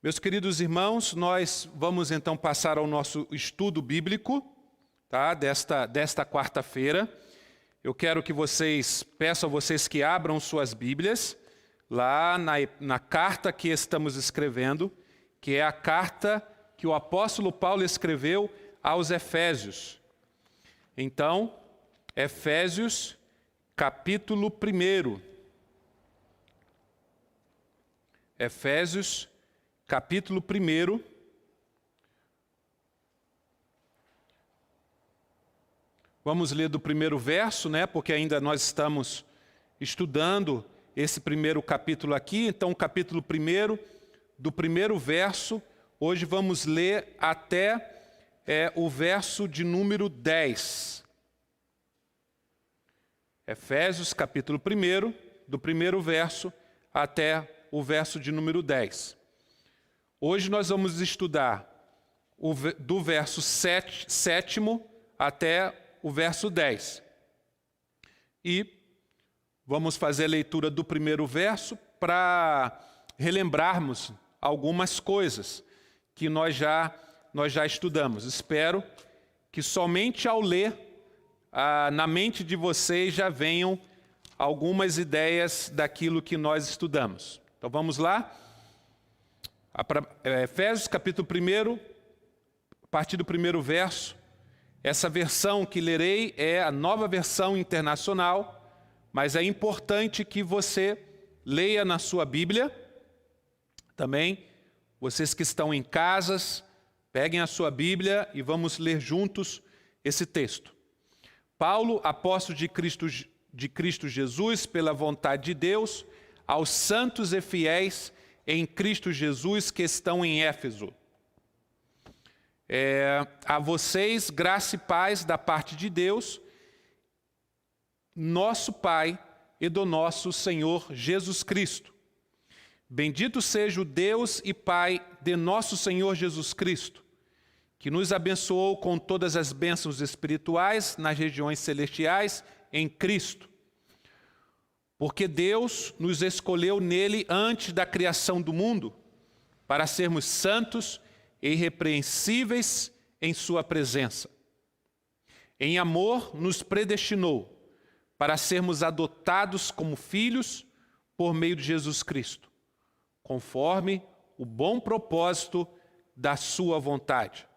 Meus queridos irmãos, nós vamos então passar ao nosso estudo bíblico, tá? desta quarta-feira. Eu quero que peço a vocês que abram suas Bíblias, lá na carta que estamos escrevendo, que é a carta que o apóstolo Paulo escreveu aos Efésios. Então, Efésios, capítulo 1. Efésios, capítulo 1. Vamos ler do primeiro verso, porque ainda nós estamos estudando esse primeiro capítulo aqui. Então, capítulo 1, do primeiro verso, hoje vamos ler até o verso de número 10. Efésios, capítulo 1, do primeiro verso até o verso de número 10. Hoje nós vamos estudar do verso 7 até o verso 10. E vamos fazer a leitura do primeiro verso para relembrarmos algumas coisas que nós já estudamos. Espero que somente ao ler, na mente de vocês já venham algumas ideias daquilo que nós estudamos. Então vamos lá? Efésios capítulo 1, a partir do primeiro verso. Essa versão que lerei é a Nova Versão Internacional, mas é importante que você leia na sua Bíblia. Também, vocês que estão em casas, peguem a sua Bíblia e vamos ler juntos esse texto. Paulo, apóstolo de Cristo Jesus, pela vontade de Deus, aos santos e fiéis em Cristo Jesus que estão em Éfeso. A vocês, graça e paz da parte de Deus, nosso Pai e do nosso Senhor Jesus Cristo. Bendito seja o Deus e Pai de nosso Senhor Jesus Cristo, que nos abençoou com todas as bênçãos espirituais nas regiões celestiais em Cristo. Porque Deus nos escolheu nele antes da criação do mundo, para sermos santos e irrepreensíveis em sua presença. Em amor nos predestinou para sermos adotados como filhos por meio de Jesus Cristo, conforme o bom propósito da sua vontade,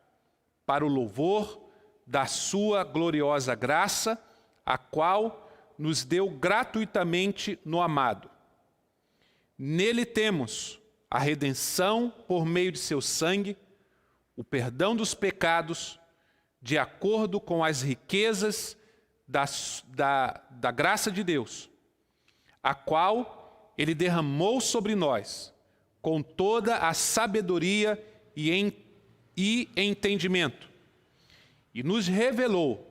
para o louvor da sua gloriosa graça, a qual nos deu gratuitamente no amado. Nele temos a redenção por meio de seu sangue, o perdão dos pecados, de acordo com as riquezas da graça de Deus, a qual Ele derramou sobre nós, com toda a sabedoria e entendimento, e nos revelou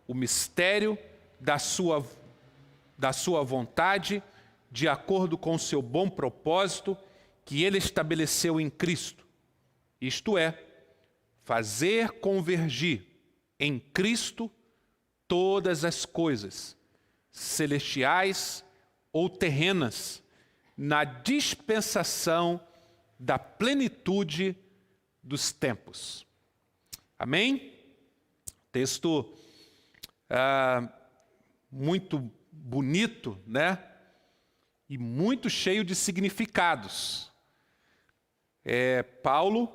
o mistério da sua vontade, de acordo com o seu bom propósito, que Ele estabeleceu em Cristo. Isto é, fazer convergir em Cristo todas as coisas, celestiais ou terrenas, na dispensação da plenitude dos tempos. Amém? Texto muito bonito, E muito cheio de significados. Paulo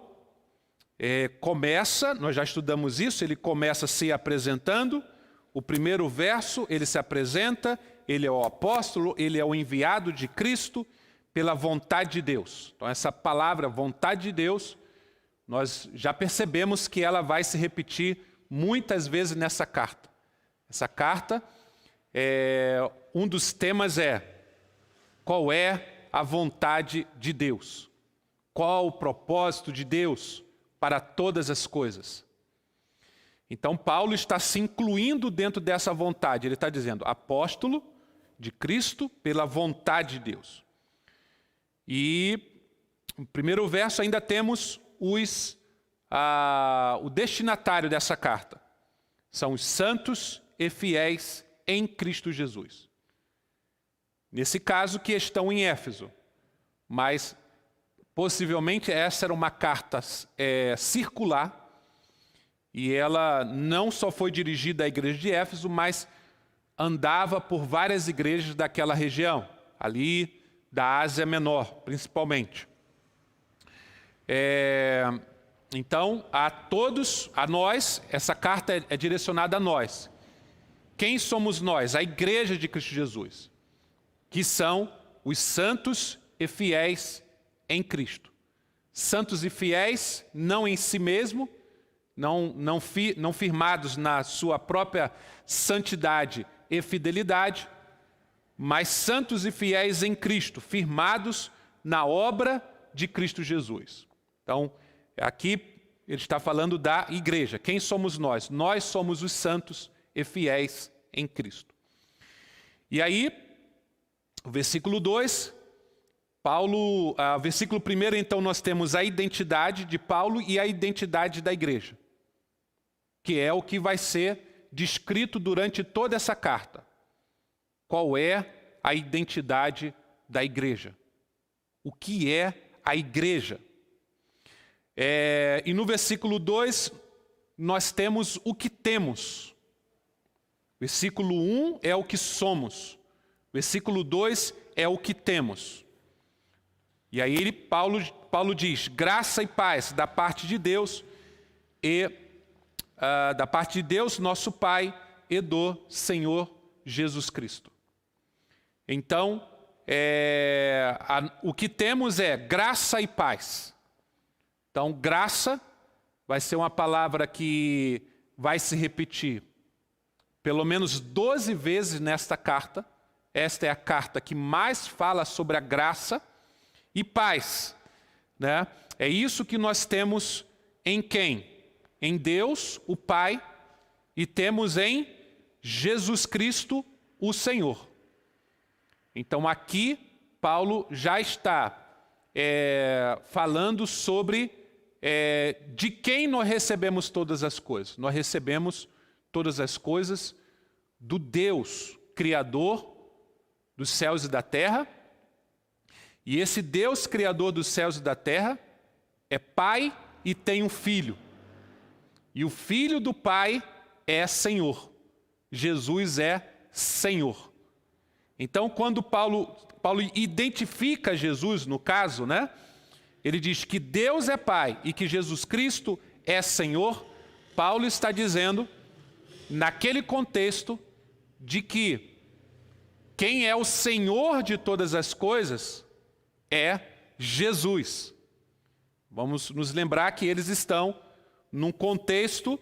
começa, nós já estudamos isso, ele começa se apresentando. O primeiro verso, ele se apresenta, ele é o apóstolo, ele é o enviado de Cristo pela vontade de Deus. Então essa palavra, vontade de Deus, nós já percebemos que ela vai se repetir muitas vezes nessa carta. Essa carta, um dos temas qual é a vontade de Deus? Qual o propósito de Deus para todas as coisas? Então, Paulo está se incluindo dentro dessa vontade. Ele está dizendo, apóstolo de Cristo pela vontade de Deus. E no primeiro verso ainda temos o destinatário dessa carta. São os santos e fiéis em Cristo Jesus. Nesse caso que estão em Éfeso. Mas Possivelmente essa era uma carta circular, e ela não só foi dirigida à igreja de Éfeso, mas andava por várias igrejas daquela região, ali da Ásia Menor, principalmente. Então, a nós, essa carta é direcionada a nós. Quem somos nós? A igreja de Cristo Jesus, que são os santos e fiéis em Cristo. Santos e fiéis, não em si mesmo, não firmados na sua própria santidade e fidelidade, mas santos e fiéis em Cristo, firmados na obra de Cristo Jesus. Então, aqui ele está falando da igreja. Quem somos nós? Nós somos os santos e fiéis em Cristo. E aí, o versículo 2, versículo 1, então, nós temos a identidade de Paulo e a identidade da igreja, que é o que vai ser descrito durante toda essa carta. Qual é a identidade da igreja? O que é a igreja? E no versículo 2, nós temos o que temos. Versículo 1 é o que somos. Versículo 2 é o que temos. E aí Paulo diz, graça e paz da parte de Deus, da parte de Deus, nosso Pai, e do Senhor Jesus Cristo. Então, o que temos é graça e paz. Então, graça vai ser uma palavra que vai se repetir pelo menos 12 vezes nesta carta. Esta é a carta que mais fala sobre a graça e paz, né? É isso que nós temos em quem? Em Deus, o Pai, e temos em Jesus Cristo, o Senhor. Então aqui, Paulo já está falando sobre de quem nós recebemos todas as coisas. Nós recebemos todas as coisas do Deus, Criador dos céus e da terra. E esse Deus, Criador dos céus e da terra, é Pai e tem um Filho. E o Filho do Pai é Senhor. Jesus é Senhor. Então, quando Paulo identifica Jesus, no caso, né? Ele diz que Deus é Pai e que Jesus Cristo é Senhor. Paulo está dizendo, naquele contexto, de que quem é o Senhor de todas as coisas é Jesus. Vamos nos lembrar que eles estão num contexto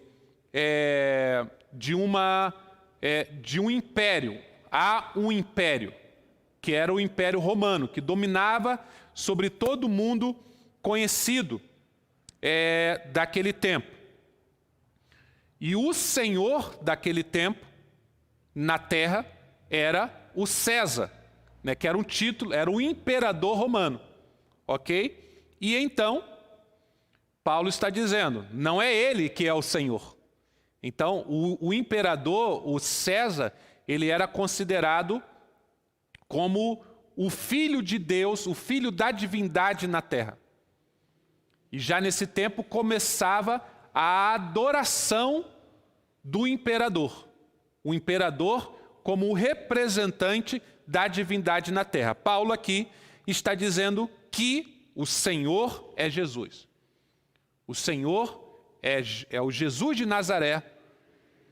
de um império. Há um império, que era o Império Romano, que dominava sobre todo mundo conhecido daquele tempo. E o Senhor daquele tempo, na terra, era o César, né, que era um título, era o imperador romano. Ok? E então, Paulo está dizendo, não é ele que é o Senhor. Então, o imperador, o César, ele era considerado como o Filho de Deus, o Filho da divindade na terra. E já nesse tempo começava a adoração do imperador. O imperador como o representante da divindade na terra. Paulo aqui está dizendo que o Senhor é Jesus. O Senhor é o Jesus de Nazaré,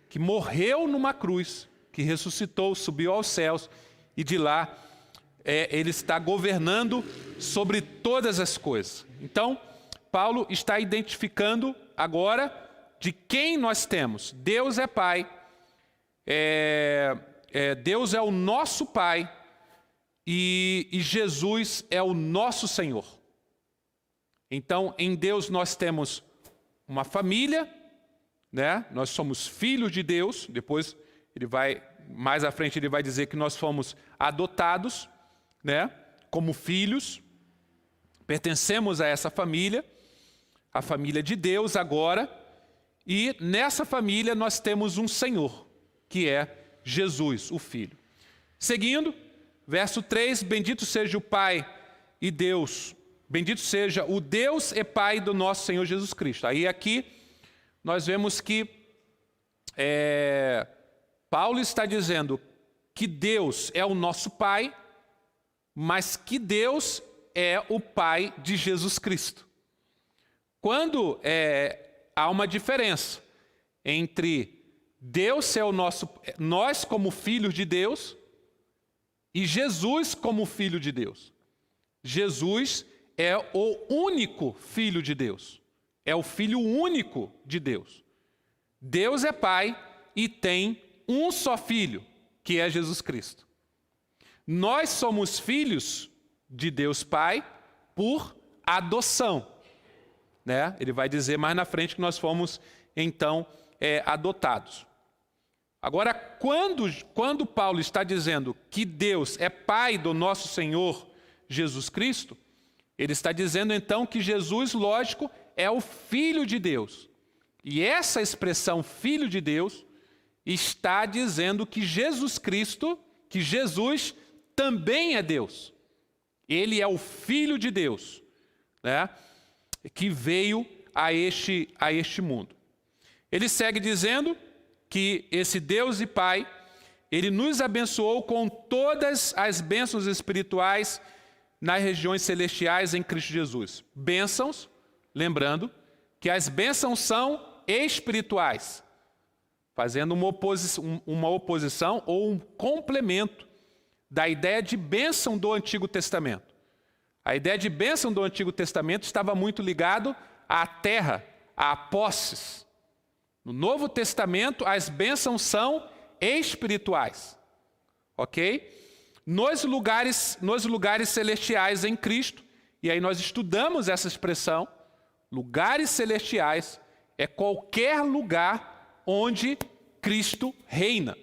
que morreu numa cruz, que ressuscitou, subiu aos céus, e de lá ele está governando sobre todas as coisas. Então, Paulo está identificando agora de quem nós temos. Deus é Pai, Deus é o nosso Pai, e Jesus é o nosso Senhor. Então, em Deus nós temos uma família, né? Nós somos filhos de Deus. Depois, mais à frente, ele vai dizer que nós fomos adotados, né? Como filhos. Pertencemos a essa família, a família de Deus agora. E nessa família nós temos um Senhor, que é Jesus, o Filho. Seguindo, verso 3, bendito seja o Pai e Deus Bendito seja o Deus e Pai do nosso Senhor Jesus Cristo. Aí aqui nós vemos que Paulo está dizendo que Deus é o nosso Pai, mas que Deus é o Pai de Jesus Cristo. Quando há uma diferença entre Deus ser nós como filhos de Deus e Jesus como filho de Deus. Jesus é o único Filho de Deus. É o Filho único de Deus. Deus é Pai e tem um só Filho, que é Jesus Cristo. Nós somos filhos de Deus Pai por adoção. Né? Ele vai dizer mais na frente que nós fomos, então, adotados. Agora, quando Paulo está dizendo que Deus é Pai do nosso Senhor Jesus Cristo, ele está dizendo então que Jesus, lógico, é o Filho de Deus. E essa expressão Filho de Deus está dizendo que Jesus Cristo, que Jesus também é Deus. Ele é o Filho de Deus, né, que veio a este mundo. Ele segue dizendo que esse Deus e Pai, Ele nos abençoou com todas as bênçãos espirituais nas regiões celestiais em Cristo Jesus. Bênçãos, lembrando que as bênçãos são espirituais, fazendo uma oposição ou um complemento da ideia de bênção do Antigo Testamento. A ideia de bênção do Antigo Testamento estava muito ligado à terra, a posses. No Novo Testamento, as bênçãos são espirituais, ok? Nos lugares celestiais em Cristo, e aí nós estudamos essa expressão, lugares celestiais é qualquer lugar onde Cristo reina.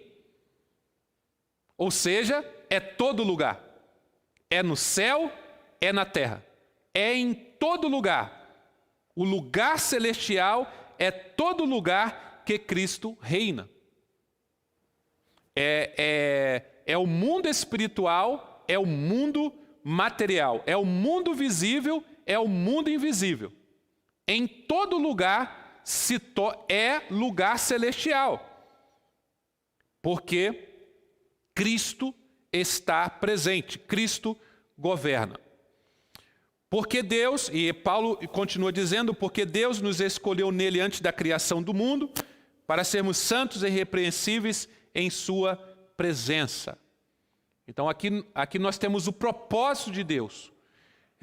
Ou seja, é todo lugar. É no céu, é na terra. É em todo lugar. O lugar celestial é todo lugar que Cristo reina. É o mundo espiritual, é o mundo material, é o mundo visível, é o mundo invisível. Em todo lugar é lugar celestial, porque Cristo está presente, Cristo governa. Porque Deus, e Paulo continua dizendo, porque Deus nos escolheu nele antes da criação do mundo, para sermos santos e irrepreensíveis em sua presença. Então aqui nós temos o propósito de Deus.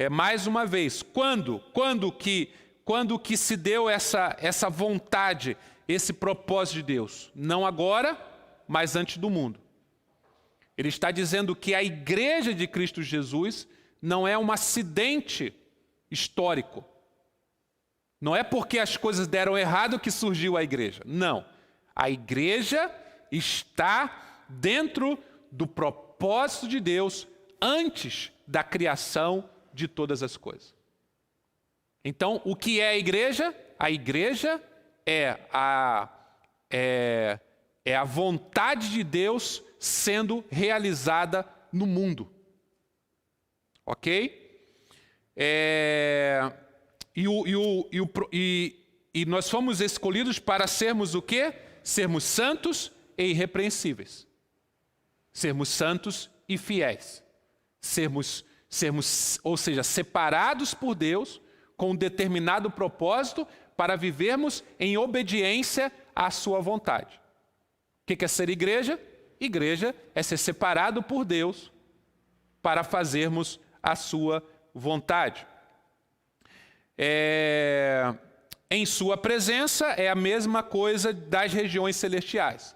Mais uma vez, quando que se deu essa vontade, esse propósito de Deus? Não agora, mas antes do mundo. Ele está dizendo que a igreja de Cristo Jesus não é um acidente histórico. Não é porque as coisas deram errado que surgiu a igreja. Não. A igreja está dentro do propósito de Deus antes da criação de todas as coisas. Então, o que é a igreja? A igreja é a vontade de Deus sendo realizada no mundo. Ok? E nós fomos escolhidos para sermos o quê? Sermos santos e irrepreensíveis. Sermos santos e fiéis. Ou seja, separados por Deus com um determinado propósito para vivermos em obediência à sua vontade. O que é ser igreja? Igreja é ser separado por Deus para fazermos a sua vontade. Em sua presença é a mesma coisa das regiões celestiais.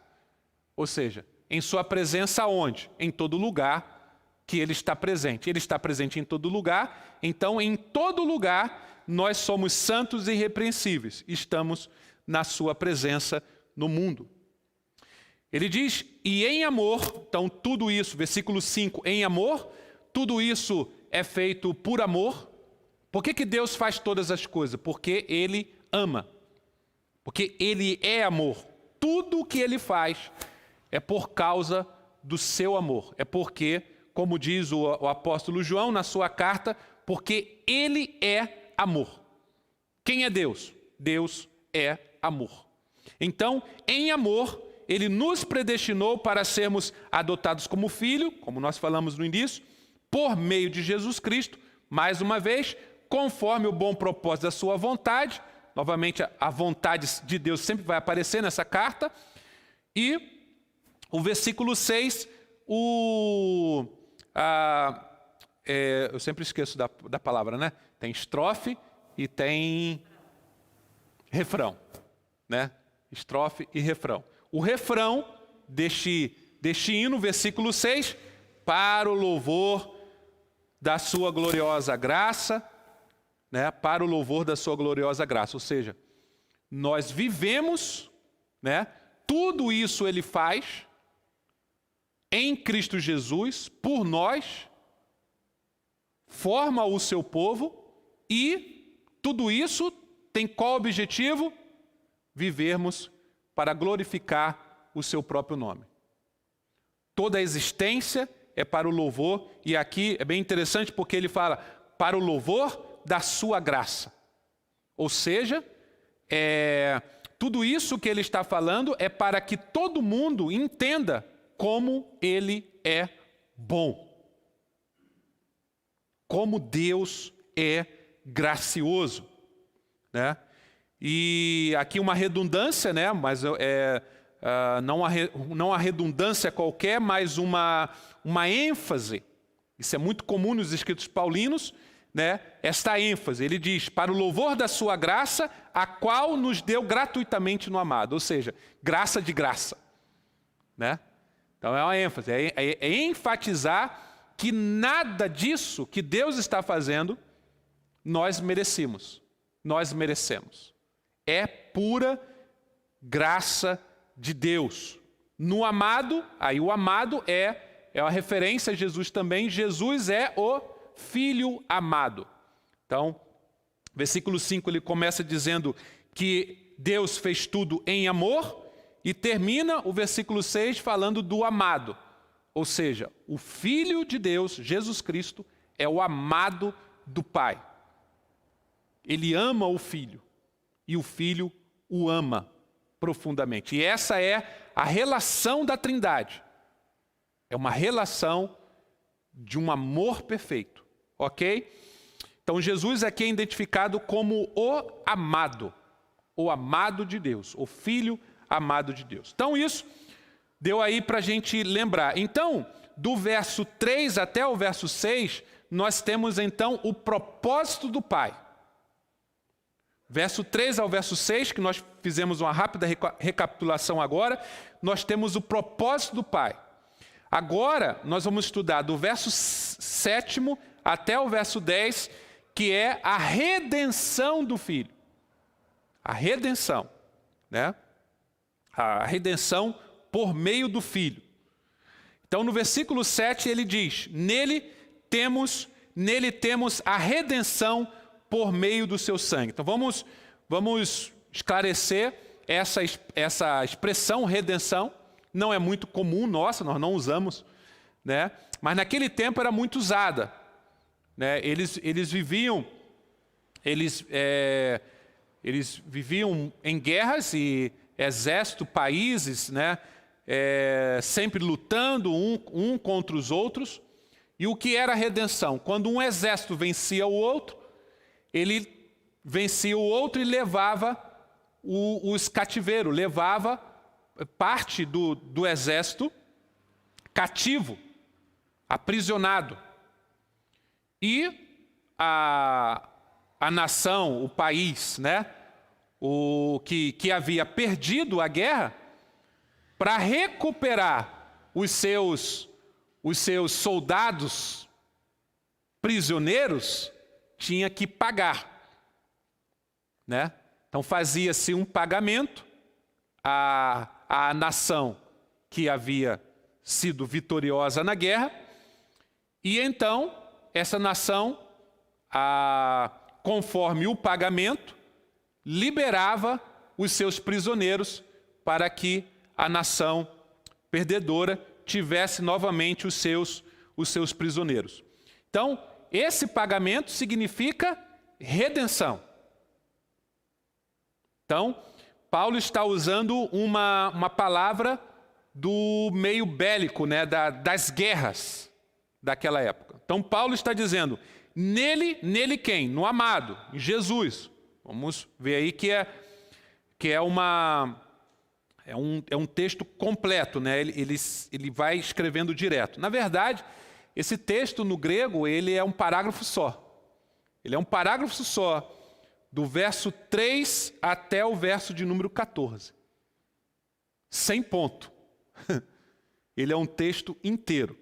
Ou seja, em sua presença onde? Em todo lugar que Ele está presente. Ele está presente em todo lugar, então em todo lugar nós somos santos e irrepreensíveis. Estamos na sua presença no mundo. Ele diz, e em amor, então tudo isso, versículo 5, em amor, tudo isso é feito por amor. Por que Deus faz todas as coisas? Porque Ele ama. Porque Ele é amor. Tudo o que Ele faz é por causa do seu amor. É porque, como diz o apóstolo João na sua carta, porque Ele é amor. Quem é Deus? Deus é amor. Então, em amor, Ele nos predestinou para sermos adotados como filho, como nós falamos no início, por meio de Jesus Cristo, mais uma vez, conforme o bom propósito da sua vontade. Novamente, a vontade de Deus sempre vai aparecer nessa carta. E o versículo 6, eu sempre esqueço da palavra, né? Tem estrofe e tem refrão, né? Estrofe e refrão. O refrão deste hino, versículo 6, para o louvor da sua gloriosa graça, né? Para o louvor da sua gloriosa graça. Ou seja, nós vivemos, né? Tudo isso Ele faz em Cristo Jesus, por nós, forma o seu povo, e tudo isso tem qual objetivo? Vivermos para glorificar o seu próprio nome. Toda a existência é para o louvor, e aqui é bem interessante porque ele fala para o louvor da sua graça. Ou seja, tudo isso que ele está falando é para que todo mundo entenda como Ele é bom. Como Deus é gracioso, né? E aqui uma redundância, né? Mas não a redundância qualquer, mas uma ênfase. Isso é muito comum nos escritos paulinos, né? Esta ênfase, ele diz, para o louvor da sua graça, a qual nos deu gratuitamente no amado. Ou seja, graça de graça, né? Então é uma ênfase, é enfatizar que nada disso que Deus está fazendo, nós merecemos. É pura graça de Deus. No amado, aí o amado é uma referência a Jesus também. Jesus é o Filho amado. Então, versículo 5, ele começa dizendo que Deus fez tudo em amor, e termina o versículo 6 falando do amado. Ou seja, o Filho de Deus, Jesus Cristo, é o amado do Pai. Ele ama o Filho, e o Filho o ama profundamente. E essa é a relação da Trindade. É uma relação de um amor perfeito, ok? Então Jesus aqui é identificado como o amado de Deus, o Filho amado de Deus. Então isso deu aí para a gente lembrar. Então, do verso 3 até o verso 6, nós temos então o propósito do Pai. Verso 3 ao verso 6, que nós fizemos uma rápida recapitulação agora, nós temos o propósito do Pai. Agora, nós vamos estudar do verso 7 até o verso 10, que é a redenção do Filho. A redenção, né? A redenção por meio do Filho. Então, no versículo 7, ele diz, nele temos a redenção por meio do seu sangue. Então, vamos esclarecer essa expressão redenção. Não é muito comum nossa, nós não usamos, né? Mas naquele tempo era muito usada, né? Eles viviam em guerras e exército, países, né? Sempre lutando um contra os outros. E o que era a redenção? Quando um exército vencia o outro, ele vencia o outro e levava os cativeiros, levava parte do exército cativo, aprisionado. E a nação, o país, né? Que havia perdido a guerra, para recuperar os seus soldados prisioneiros, tinha que pagar, né? Então fazia-se um pagamento à nação que havia sido vitoriosa na guerra, e então essa nação, conforme o pagamento, liberava os seus prisioneiros para que a nação perdedora tivesse novamente os seus prisioneiros. Então, esse pagamento significa redenção. Então, Paulo está usando uma palavra do meio bélico, né, das guerras daquela época. Então, Paulo está dizendo, nele quem? No amado, em Jesus. Vamos ver aí que é um texto completo, né? Ele vai escrevendo direto. Na verdade, esse texto no grego, ele é um parágrafo só. Ele é um parágrafo só, do verso 3 até o verso de número 14. Sem ponto. Ele é um texto inteiro.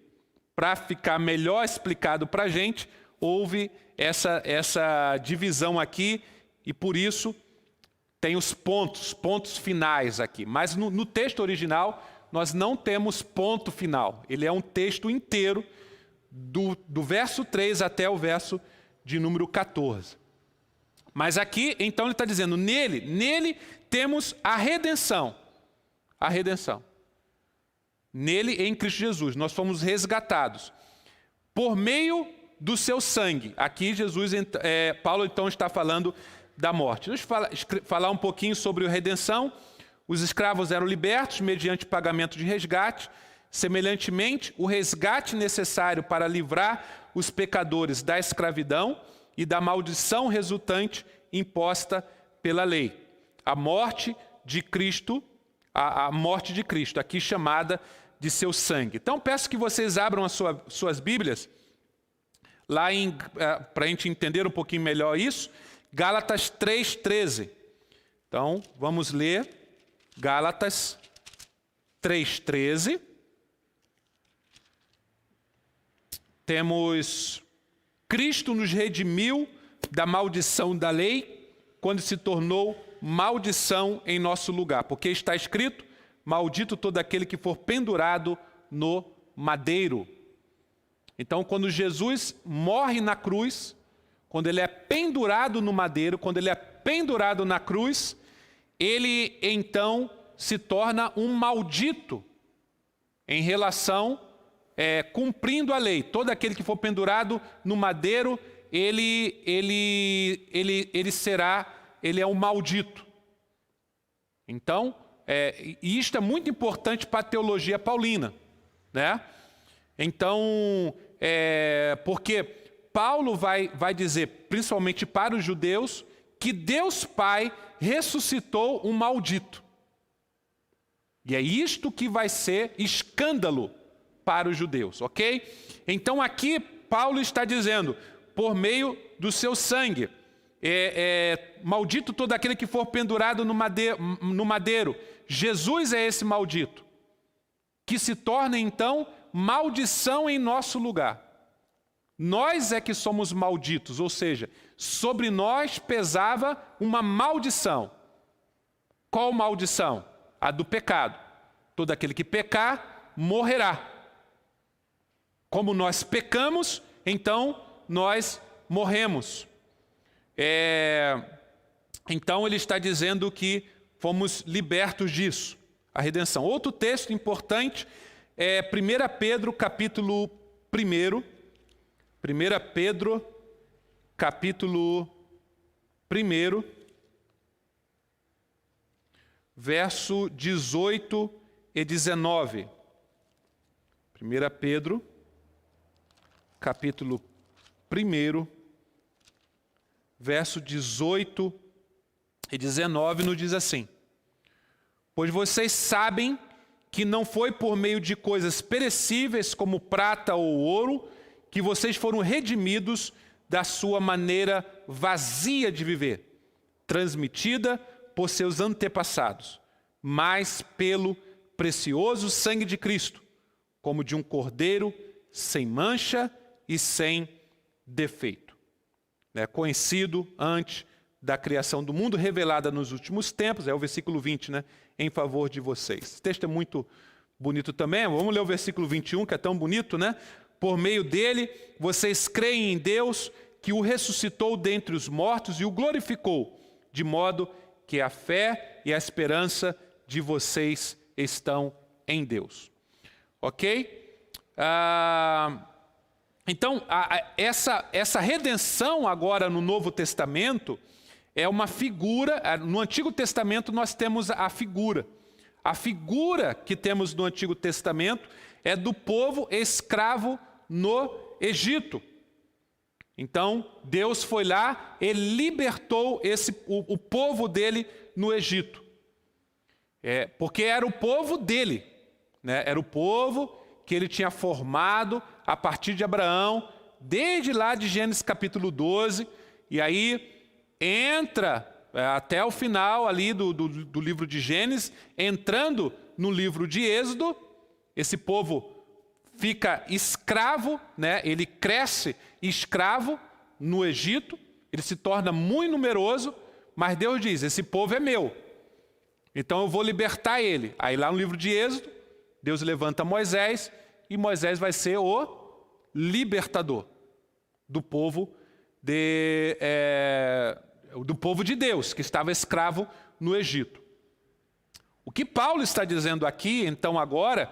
Para ficar melhor explicado para a gente, houve essa divisão aqui, e por isso tem os pontos finais aqui. Mas no texto original, nós não temos ponto final. Ele é um texto inteiro, do verso 3 até o verso de número 14. Mas aqui, então, ele está dizendo, nele temos a redenção. A redenção. Nele, em Cristo Jesus, nós fomos resgatados. Por meio do seu sangue. Aqui, Paulo, então, está falando da morte. Deixa eu falar um pouquinho sobre a redenção. Os escravos eram libertos mediante pagamento de resgate. Semelhantemente, o resgate necessário para livrar os pecadores da escravidão e da maldição resultante imposta pela lei. A morte de Cristo, a morte de Cristo, aqui chamada de seu sangue. Então, peço que vocês abram as suas Bíblias, lá para a gente entender um pouquinho melhor isso, Gálatas 3,13. Então, vamos ler Gálatas 3,13. Temos: Cristo nos redimiu da maldição da lei, quando se tornou maldição em nosso lugar. Porque está escrito, maldito todo aquele que for pendurado no madeiro. Então, quando Jesus morre na cruz, quando ele é pendurado no madeiro, quando ele é pendurado na cruz, ele então se torna um maldito em relação, cumprindo a lei. Todo aquele que for pendurado no madeiro, ele é um maldito. Então, e isto é muito importante para a teologia paulina, né? Então, porque Paulo vai dizer, principalmente para os judeus, que Deus Pai ressuscitou um maldito. E é isto que vai ser escândalo para os judeus, ok? Então aqui Paulo está dizendo, por meio do seu sangue, maldito todo aquele que for pendurado no madeiro. Jesus é esse maldito, que se torna então maldição em nosso lugar. Nós é que somos malditos, ou seja, sobre nós pesava uma maldição. Qual maldição? A do pecado. Todo aquele que pecar, morrerá. Como nós pecamos, então nós morremos. Então ele está dizendo que fomos libertos disso, a redenção. Outro texto importante é 1 Pedro, capítulo 1. 1 Pedro, capítulo 1, verso 18 e 19. 1 Pedro, capítulo 1, verso 18 e 19, nos diz assim: Pois vocês sabem que não foi por meio de coisas perecíveis como prata ou ouro que vocês foram redimidos da sua maneira vazia de viver, transmitida por seus antepassados, mas pelo precioso sangue de Cristo, como de um cordeiro sem mancha e sem defeito. Conhecido antes da criação do mundo, revelada nos últimos tempos, é o versículo 20, né? Em favor de vocês. Esse texto é muito bonito também. Vamos ler o versículo 21, que é tão bonito, né? Por meio dele, vocês creem em Deus, que o ressuscitou dentre os mortos e o glorificou, de modo que a fé e a esperança de vocês estão em Deus. Ok? Então, essa redenção agora no Novo Testamento é uma figura. No Antigo Testamento nós temos a figura. A figura que temos no Antigo Testamento é do povo escravo no Egito. Então, Deus foi lá e libertou o povo dele no Egito. Porque era o povo dele, né? Era o povo que ele tinha formado a partir de Abraão, desde lá de Gênesis capítulo 12, e aí entra até o final ali do livro de Gênesis, entrando no livro de Êxodo, esse povo fica escravo, né? Ele cresce escravo no Egito, ele se torna muito numeroso, mas Deus diz, esse povo é meu, então eu vou libertar ele. Aí lá no livro de Êxodo, Deus levanta Moisés, e Moisés vai ser o libertador do povo de Deus, que estava escravo no Egito. O que Paulo está dizendo aqui, então, agora,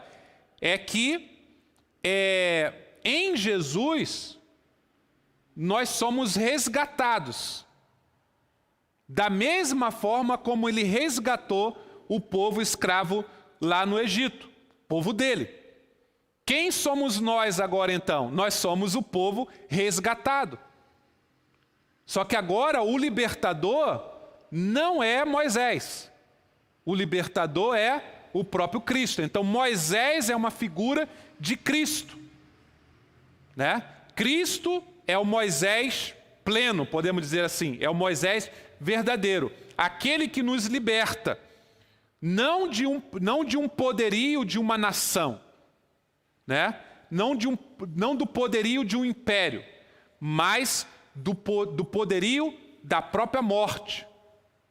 é que em Jesus nós somos resgatados, da mesma forma como ele resgatou o povo escravo lá no Egito, povo dele. Quem somos nós agora, então? Nós somos o povo resgatado. Só que agora o libertador não é Moisés. O libertador é o próprio Cristo. Então Moisés é uma figura de Cristo, né? Cristo é o Moisés pleno, podemos dizer assim. É o Moisés verdadeiro. Aquele que nos liberta. Não de um poderio de uma nação, né? Não do poderio de um império, mas do poderio da própria morte,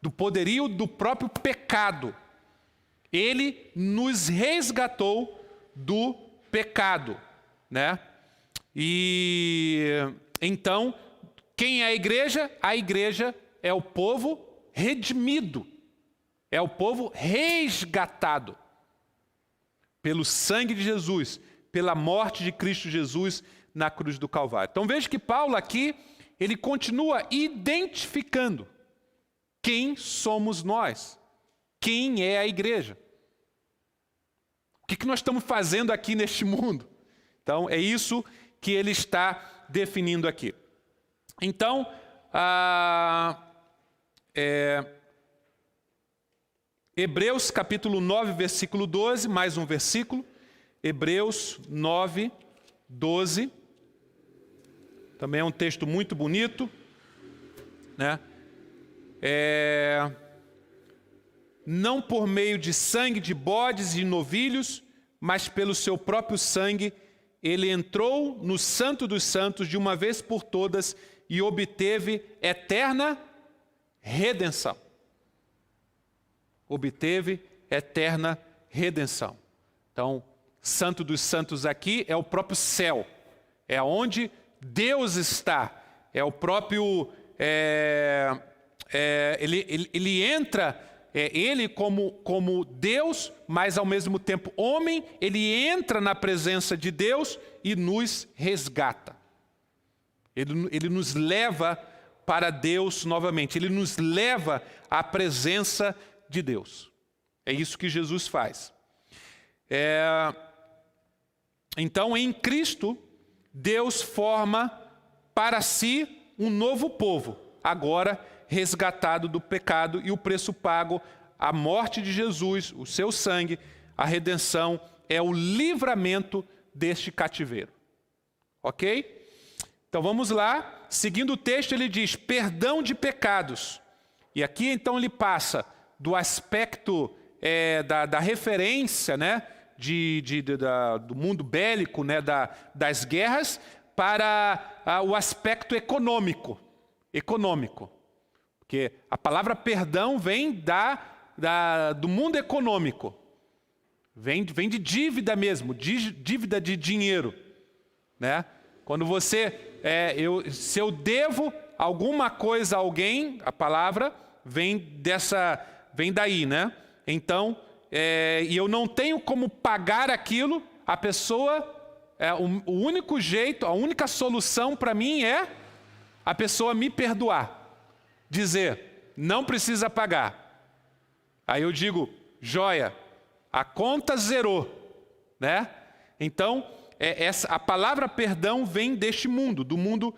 do poderio do próprio pecado. Ele nos resgatou do pecado, né? E então, quem é a igreja? A igreja é o povo redimido, é o povo resgatado pelo sangue de Jesus, pela morte de Cristo Jesus na cruz do Calvário. Então veja que Paulo aqui, ele continua identificando quem somos nós, quem é a igreja. O que nós estamos fazendo aqui neste mundo? Então é isso que ele está definindo aqui. Então, Hebreus capítulo 9, versículo 12, mais um versículo. Hebreus 9, 12. Também é um texto muito bonito, né? Não por meio de sangue de bodes e novilhos, mas pelo seu próprio sangue, ele entrou no Santo dos Santos de uma vez por todas e obteve eterna redenção. Obteve eterna redenção. Então, Santo dos Santos aqui é o próprio céu, é onde Deus está, é o próprio, ele entra, ele como Deus, mas ao mesmo tempo homem, ele entra na presença de Deus e nos resgata. Ele nos leva para Deus novamente, ele nos leva à presença de Deus. É isso que Jesus faz. Então, em Cristo, Deus forma para si um novo povo, agora resgatado do pecado e o preço pago, a morte de Jesus, o seu sangue, a redenção, é o livramento deste cativeiro. Ok? Então vamos lá, seguindo o texto ele diz, perdão de pecados. E aqui então ele passa do aspecto da referência, né, do mundo bélico, né, das guerras, para o aspecto econômico. Porque a palavra perdão vem do mundo econômico. Vem de dívida mesmo, dívida de dinheiro, né? Quando se eu devo alguma coisa a alguém, a palavra vem daí, né? Então, e eu não tenho como pagar aquilo, a pessoa o único jeito, a única solução para mim é a pessoa me perdoar. Dizer, não precisa pagar. Aí eu digo, joia, a conta zerou, né? Então, a palavra perdão vem deste mundo, do mundo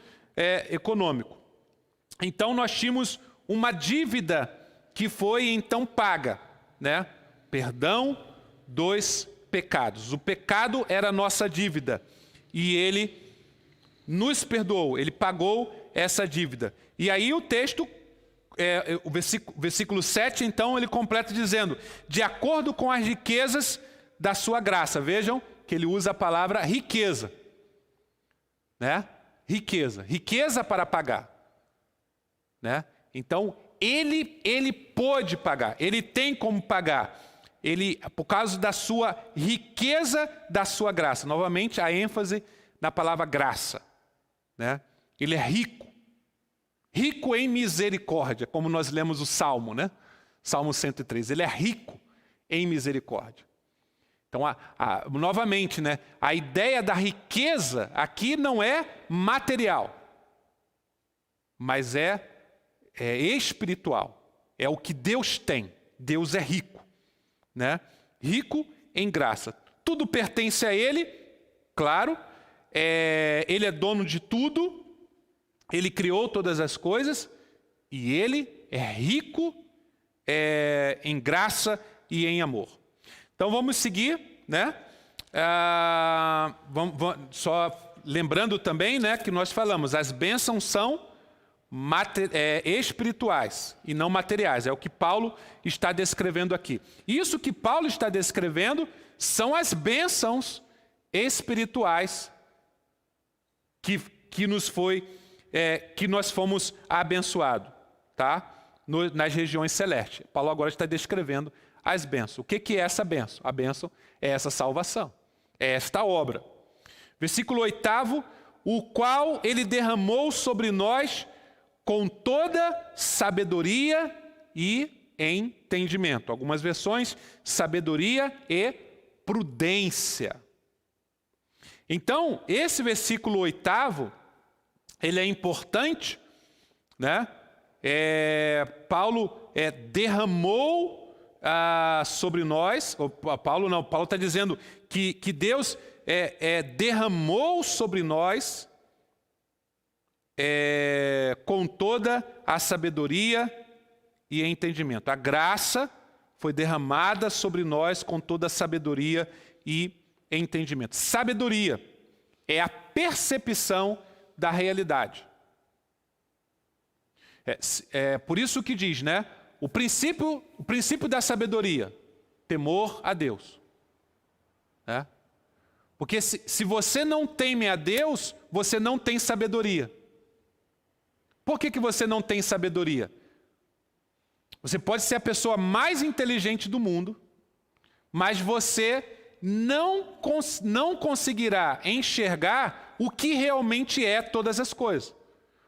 econômico. Então, nós tínhamos uma dívida que foi então paga, né? Perdão dos pecados. O pecado era a nossa dívida e ele nos perdoou, ele pagou essa dívida. E aí o texto, o versículo 7, então, ele completa dizendo, de acordo com as riquezas da sua graça. Vejam que ele usa a palavra riqueza, né? Riqueza para pagar, né? Então, ele pôde pagar, ele tem como pagar. Ele, por causa da sua riqueza, da sua graça. Novamente, a ênfase na palavra graça, né? Ele é rico. Rico em misericórdia, como nós lemos o Salmo, né? Salmo 103. Ele é rico em misericórdia. Então, novamente, né? A ideia da riqueza aqui não é material, mas é espiritual. É o que Deus tem. Deus é rico, né? Rico em graça. Tudo pertence a Ele, claro. Ele é dono de tudo. Ele criou todas as coisas. E Ele é rico em graça e em amor. Então vamos seguir, né? Só lembrando também, né, que nós falamos, as bênçãos são espirituais e não materiais. É o que Paulo está descrevendo aqui. Isso que Paulo está descrevendo são as bênçãos espirituais que nós fomos abençoados, tá? Nas regiões celestes. Paulo agora está descrevendo as bênçãos. O que é essa bênção? A bênção é essa salvação, é esta obra. Versículo 8, o qual ele derramou sobre nós com toda sabedoria e entendimento. Algumas versões, sabedoria e prudência. Então, esse versículo 8, ele é importante, né? Paulo derramou sobre nós, Paulo está dizendo que Deus derramou sobre nós com toda a sabedoria e entendimento. A graça foi derramada sobre nós com toda a sabedoria e entendimento. Sabedoria é a percepção da realidade. Por isso que diz, né? O princípio da sabedoria, temor a Deus. Né? Porque se você não teme a Deus, você não tem sabedoria. Por que você não tem sabedoria? Você pode ser a pessoa mais inteligente do mundo, mas você não conseguirá enxergar o que realmente é todas as coisas.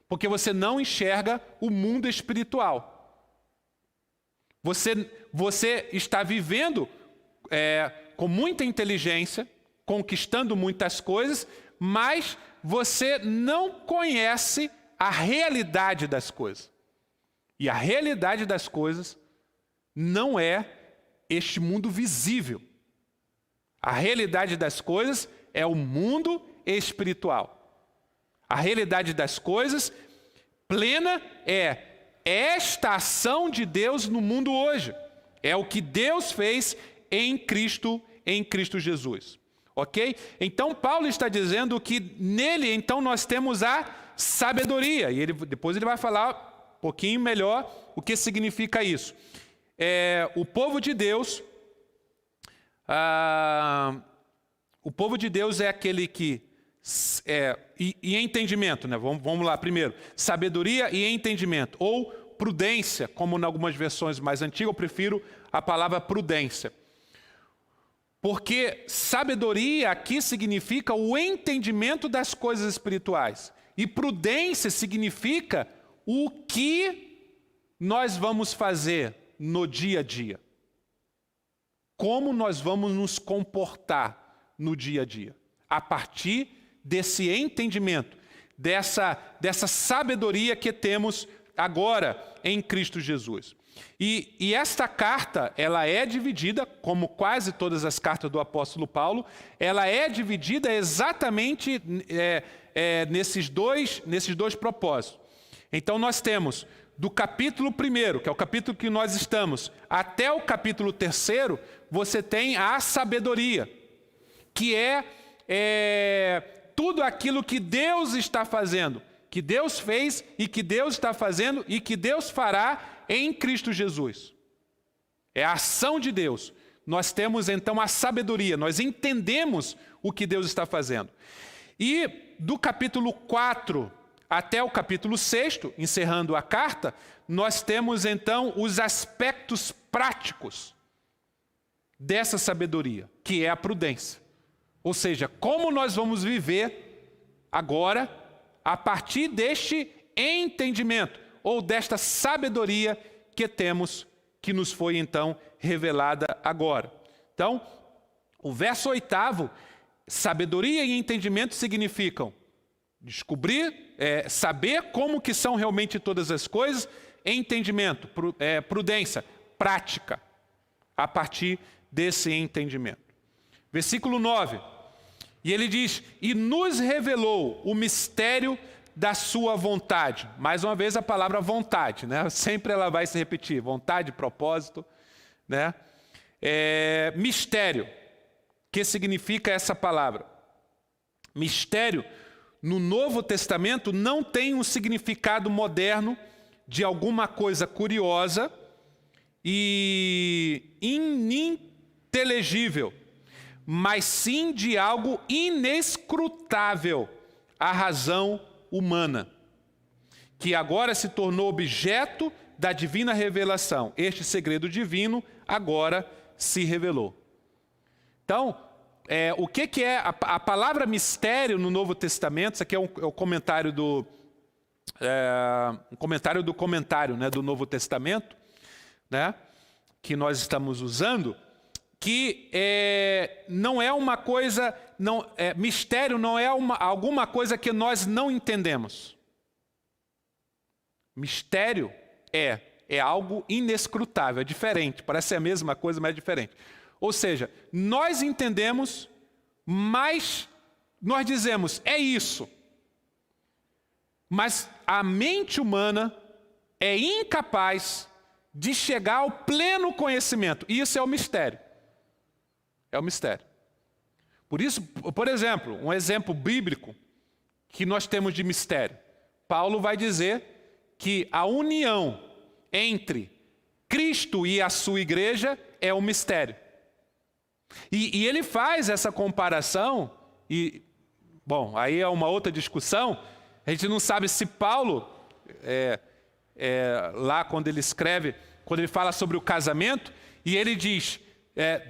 Porque você não enxerga o mundo espiritual. Você está vivendo com muita inteligência, conquistando muitas coisas, mas você não conhece a realidade das coisas. E a realidade das coisas não é este mundo visível. A realidade das coisas é o mundo espiritual. A realidade das coisas plena é esta ação de Deus no mundo hoje. É o que Deus fez em Cristo Jesus. Ok? Então, Paulo está dizendo que nele, então, nós temos a sabedoria. E depois ele vai falar um pouquinho melhor o que significa isso. O povo de Deus... o povo de Deus é aquele que... e entendimento, né? Vamos lá primeiro. Sabedoria e entendimento. Ou prudência, como em algumas versões mais antigas, eu prefiro a palavra prudência. Porque sabedoria aqui significa o entendimento das coisas espirituais. E prudência significa o que nós vamos fazer no dia a dia. Como nós vamos nos comportar no dia a dia. a partir desse entendimento, dessa sabedoria que temos agora em Cristo Jesus. E esta carta, ela é dividida, como quase todas as cartas do apóstolo Paulo, ela é dividida exatamente nesses dois propósitos. Então nós temos do capítulo 1, que é o capítulo que nós estamos, até o capítulo 3, você tem a sabedoria, que é tudo aquilo que Deus está fazendo, que Deus fez e que Deus está fazendo e que Deus fará em Cristo Jesus. É a ação de Deus. Nós temos então a sabedoria, nós entendemos o que Deus está fazendo. E do capítulo 4 até o capítulo 6, encerrando a carta, nós temos então os aspectos práticos dessa sabedoria, que é a prudência. Ou seja, como nós vamos viver agora a partir deste entendimento ou desta sabedoria que temos, que nos foi então revelada agora. Então, o verso 8, sabedoria e entendimento significam descobrir, saber como que são realmente todas as coisas, entendimento, prudência, prática, a partir desse entendimento. Versículo 9, e ele diz, e nos revelou o mistério da sua vontade. Mais uma vez a palavra vontade, né? Sempre ela vai se repetir, vontade, propósito, né? Mistério, que significa essa palavra? Mistério, no Novo Testamento, não tem um significado moderno de alguma coisa curiosa e ininteligível, mas sim de algo inescrutável, a razão humana, que agora se tornou objeto da divina revelação. Este segredo divino agora se revelou. Então, o que é a palavra mistério no Novo Testamento? Isso aqui é o comentário do comentário, né, do Novo Testamento, né, que nós estamos usando, que não é uma coisa, mistério não é alguma coisa que nós não entendemos. Mistério é algo inescrutável, é diferente, parece ser a mesma coisa, mas é diferente. Ou seja, nós entendemos, mas nós dizemos, é isso. Mas a mente humana é incapaz de chegar ao pleno conhecimento. E isso é o mistério. É o mistério. Por isso, por exemplo, um exemplo bíblico que nós temos de mistério. Paulo vai dizer que a união entre Cristo e a sua igreja é um mistério. E ele faz essa comparação, e, bom, aí é uma outra discussão. A gente não sabe se Paulo, lá quando ele escreve, quando ele fala sobre o casamento, e ele diz,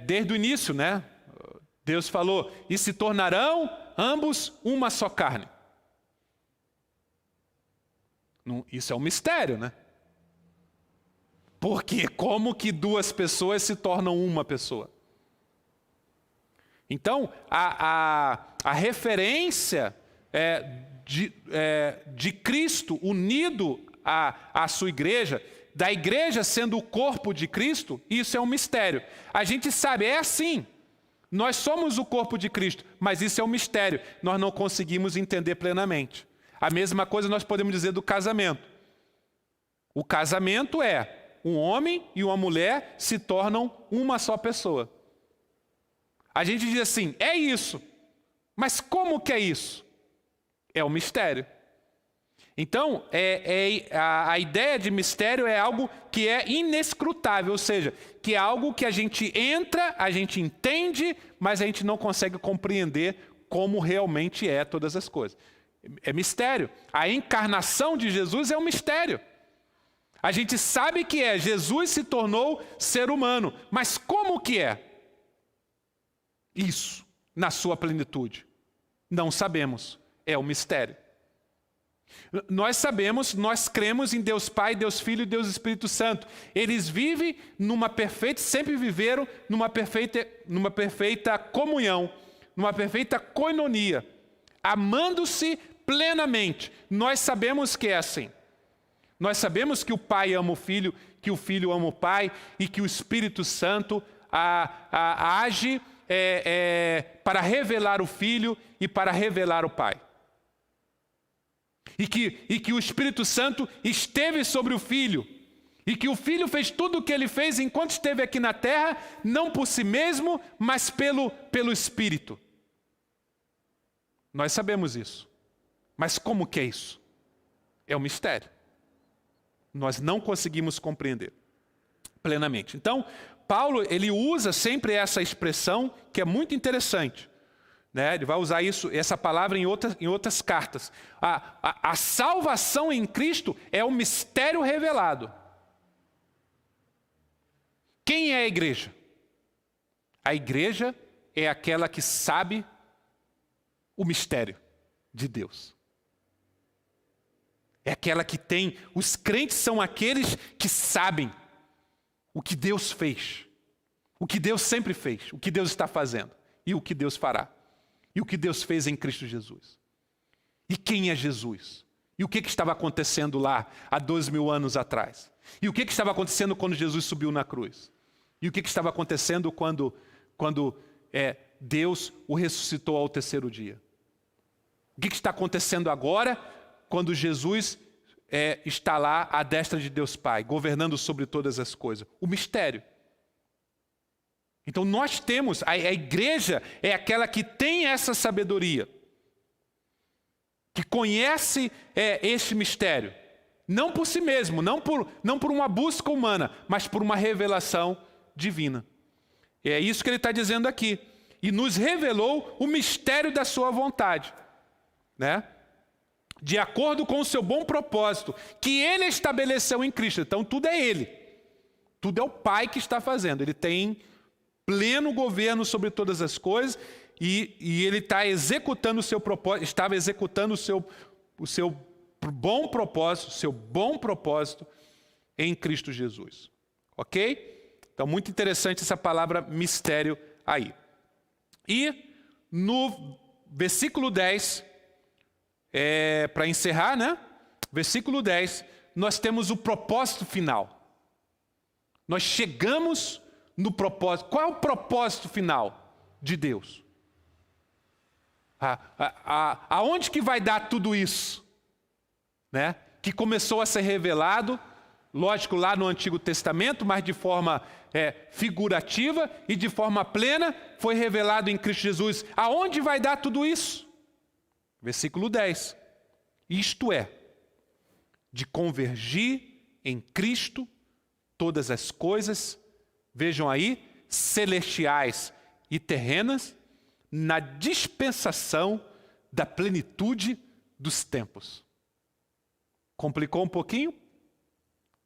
desde o início, né? Deus falou, e se tornarão ambos uma só carne. Isso é um mistério, né? Porque como que duas pessoas se tornam uma pessoa? Então, a referência de Cristo unido à sua igreja, da igreja sendo o corpo de Cristo, isso é um mistério. A gente sabe, é assim. Nós somos o corpo de Cristo, mas isso é um mistério. Nós não conseguimos entender plenamente. A mesma coisa nós podemos dizer do casamento. O casamento é um homem e uma mulher se tornam uma só pessoa. A gente diz assim, é isso. Mas como que é isso? É um mistério. Então, a ideia de mistério é algo que é inescrutável, ou seja, que é algo que a gente entra, a gente entende, mas a gente não consegue compreender como realmente é todas as coisas. É mistério. A encarnação de Jesus é um mistério. A gente sabe que Jesus se tornou ser humano, mas como que é isso na sua plenitude? Não sabemos. É um mistério. Nós sabemos, nós cremos em Deus Pai, Deus Filho e Deus Espírito Santo. Eles vivem sempre viveram numa perfeita comunhão, numa perfeita koinonia, amando-se plenamente. Nós sabemos que é assim. Nós sabemos que o Pai ama o Filho, que o Filho ama o Pai e que o Espírito Santo age para revelar o Filho e para revelar o Pai. E que o Espírito Santo esteve sobre o Filho. E que o Filho fez tudo o que ele fez enquanto esteve aqui na terra, não por si mesmo, mas pelo Espírito. Nós sabemos isso. Mas como que é isso? É um mistério. Nós não conseguimos compreender plenamente. Então, Paulo, ele usa sempre essa expressão que é muito interessante. Né? Ele vai usar essa palavra em outras cartas. A salvação em Cristo é um mistério revelado. Quem é a igreja? A igreja é aquela que sabe o mistério de Deus. É aquela que tem, os crentes são aqueles que sabem o que Deus fez, o que Deus sempre fez, o que Deus está fazendo e o que Deus fará. E o que Deus fez em Cristo Jesus. E quem é Jesus? E o que estava acontecendo lá há 2000 anos atrás? E o que estava acontecendo quando Jesus subiu na cruz? E o que estava acontecendo quando Deus o ressuscitou ao terceiro dia? O que está acontecendo agora quando Jesus está lá à destra de Deus Pai, governando sobre todas as coisas? O mistério. Então nós temos, a igreja é aquela que tem essa sabedoria, que conhece este mistério, não por si mesmo, não por uma busca humana, mas por uma revelação divina. É isso que ele está dizendo aqui. E nos revelou o mistério da sua vontade, né? De acordo com o seu bom propósito, que ele estabeleceu em Cristo. Então tudo é ele. Tudo é o Pai que está fazendo. Ele tem pleno governo sobre todas as coisas e ele está executando o seu propósito, estava executando o seu bom propósito em Cristo Jesus. Ok? Então, muito interessante essa palavra mistério aí. E no versículo 10, para encerrar, né? Versículo 10, nós temos o propósito final. Nós chegamos no propósito. Qual é o propósito final de Deus? Aonde que vai dar tudo isso? Né? Que começou a ser revelado, lógico, lá no Antigo Testamento, mas de forma figurativa e de forma plena, foi revelado em Cristo Jesus. Aonde vai dar tudo isso? Versículo 10. Isto é, de convergir em Cristo todas as coisas, vejam aí, celestiais e terrenas, na dispensação da plenitude dos tempos. Complicou um pouquinho? O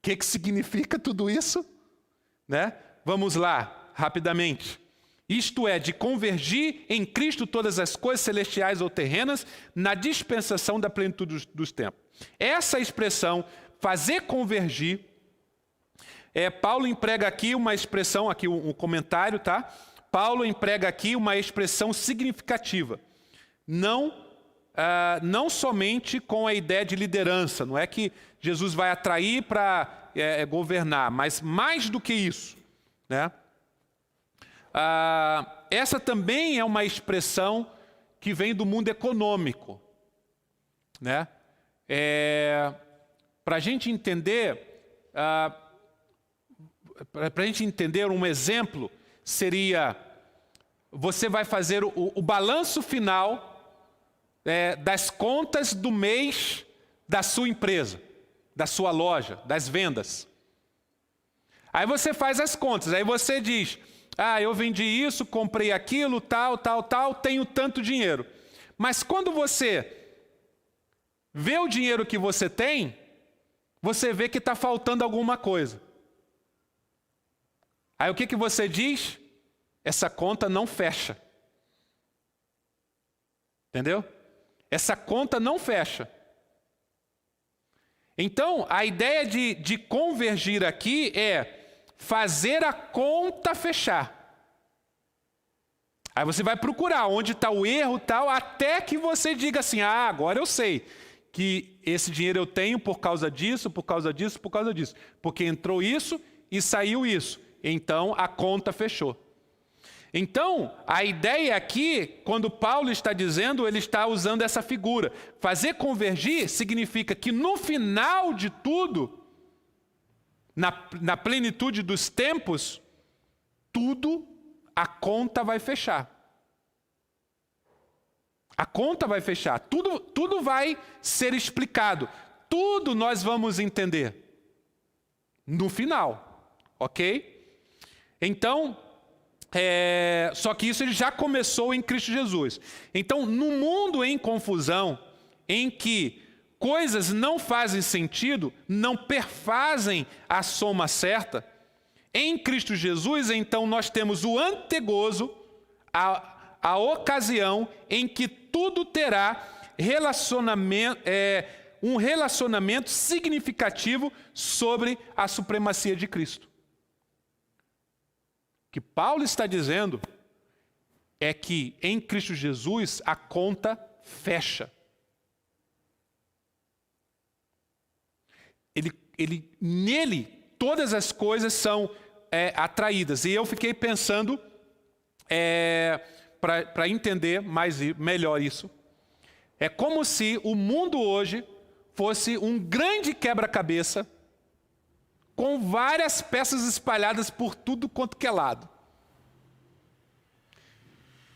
que significa tudo isso? Né? Vamos lá, rapidamente. Isto é, de convergir em Cristo todas as coisas celestiais ou terrenas, na dispensação da plenitude dos tempos. Essa expressão, fazer convergir, Paulo emprega aqui uma expressão, aqui um comentário, tá? Paulo emprega aqui uma expressão significativa. Não somente com a ideia de liderança, não é que Jesus vai atrair para governar, mas mais do que isso, né? Essa também é uma expressão que vem do mundo econômico, né? Para a gente entender, um exemplo seria: você vai fazer o balanço final das contas do mês da sua empresa, da sua loja, das vendas. Aí você faz as contas, aí você diz: eu vendi isso, comprei aquilo, tal, tenho tanto dinheiro. Mas quando você vê o dinheiro que você tem, você vê que está faltando alguma coisa. Aí o que você diz? Essa conta não fecha. Entendeu? Essa conta não fecha. Então, a ideia de convergir aqui é fazer a conta fechar. Aí você vai procurar onde está o erro tal, até que você diga assim, agora eu sei que esse dinheiro eu tenho por causa disso, por causa disso, por causa disso. Porque entrou isso e saiu isso. Então a conta fechou. Então, a ideia aqui, quando Paulo está dizendo, ele está usando essa figura. Fazer convergir significa que no final de tudo, na plenitude dos tempos, tudo, a conta vai fechar. A conta vai fechar. Tudo vai ser explicado. Tudo nós vamos entender. No final. Ok? Então, só que isso ele já começou em Cristo Jesus. Então, no mundo em confusão, em que coisas não fazem sentido, não perfazem a soma certa, em Cristo Jesus, então, nós temos o antegozo, a ocasião em que tudo terá um relacionamento significativo sobre a supremacia de Cristo. O que Paulo está dizendo é que em Cristo Jesus a conta fecha. Nele todas as coisas são atraídas. E eu fiquei pensando, para entender melhor isso, é como se o mundo hoje fosse um grande quebra-cabeça com várias peças espalhadas por tudo quanto que é lado.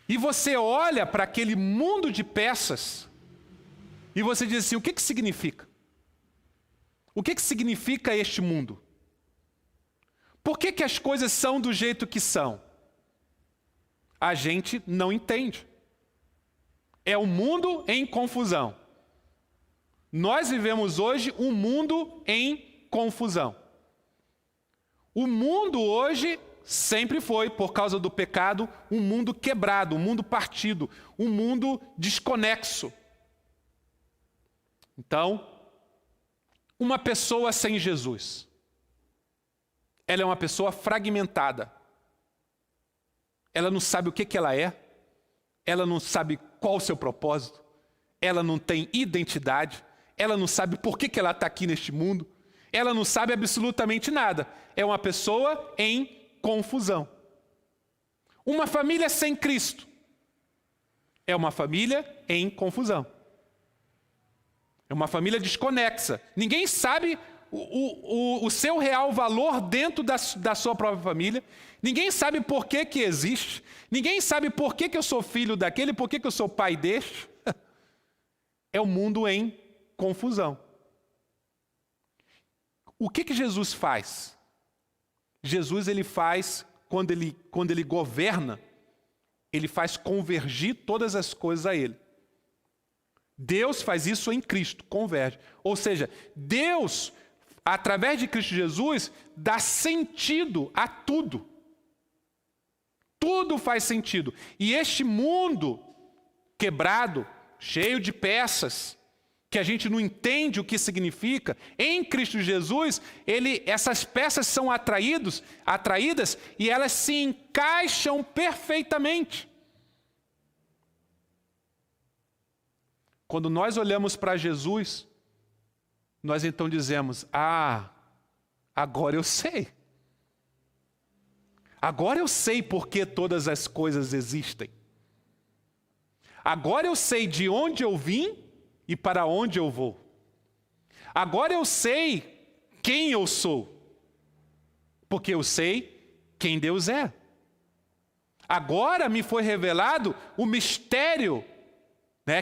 E você olha para aquele mundo de peças e você diz assim, o que significa? O que significa este mundo? Por que as coisas são do jeito que são? A gente não entende. É um mundo em confusão. Nós vivemos hoje um mundo em confusão. O mundo hoje sempre foi, por causa do pecado, um mundo quebrado, um mundo partido, um mundo desconexo. Então, uma pessoa sem Jesus, ela é uma pessoa fragmentada. Ela não sabe o que ela é, ela não sabe qual o seu propósito, ela não tem identidade, ela não sabe por que ela está aqui neste mundo, ela não sabe absolutamente nada. É uma pessoa em confusão. Uma família sem Cristo é uma família em confusão. É uma família desconexa. Ninguém sabe o seu real valor dentro da sua própria família. Ninguém sabe por que existe. Ninguém sabe por que eu sou filho daquele, por que eu sou pai deste. É um mundo em confusão. O que Jesus faz? Jesus ele faz, quando ele governa, ele faz convergir todas as coisas a ele. Deus faz isso em Cristo, converge. Ou seja, Deus, através de Cristo Jesus, dá sentido a tudo. Tudo faz sentido. E este mundo quebrado, cheio de peças, que a gente não entende o que significa, em Cristo Jesus, essas peças são atraídas e elas se encaixam perfeitamente. Quando nós olhamos para Jesus, nós então dizemos, agora eu sei. Agora eu sei por que todas as coisas existem. Agora eu sei de onde eu vim e para onde eu vou. Agora eu sei quem eu sou, porque eu sei quem Deus é. Agora me foi revelado o mistério,